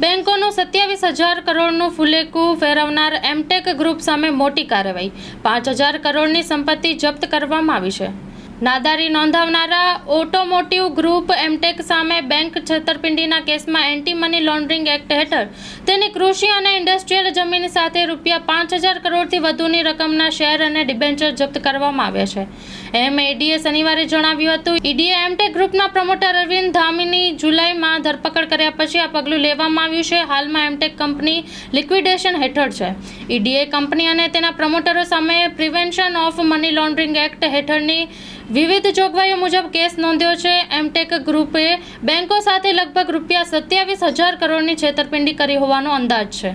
બેંકોનું 27,000 કરોડનું ફુલેકું ફેરવનાર MTech group સામે મોટી કાર્યવાહી, 5,000 કરોડની સંપત્તિ જપ્ત કરવામાં આવી છે. નાદારી નોંધાવનારા ઓટોમોટિવ ગ્રુપ એમટેક સામે બેંક છેતરપિંડીના કેસમાં એન્ટી મની લોન્ડરિંગ એક્ટ હેઠળ તેની કૃષિ અને ઇન્ડસ્ટ્રીયલ જમીન સાથે ₹5,000 કરોડથી વધુની રકમના શેર અને ડિબેન્ચર જપ્ત કરવામાં આવ્યા છે. એમ ઈડીએ શનિવારે જણાવ્યું હતું. ઈડીએ એમટેક ગ્રુપના પ્રમોટર અરવિંદ ધામીની જુલાઈમાં ધરપકડ કર્યા પછી આ પગલું લેવામાં આવ્યું છે. હાલમાં એમટેક કંપની લિક્વિડેશન હેઠળ છે. ઈડીએ કંપની અને તેના પ્રમોટરો સામે prevention of money laundering act હેઠળની વિવિધ જોગવાઈઓ મુજબ કેસ નોંધ્યો છે. એમટેક ગ્રુપે બેંકો સાથે લગભગ ₹27,000 કરોડની છેતરપિંડી કરી હોવાનો અંદાજ છે.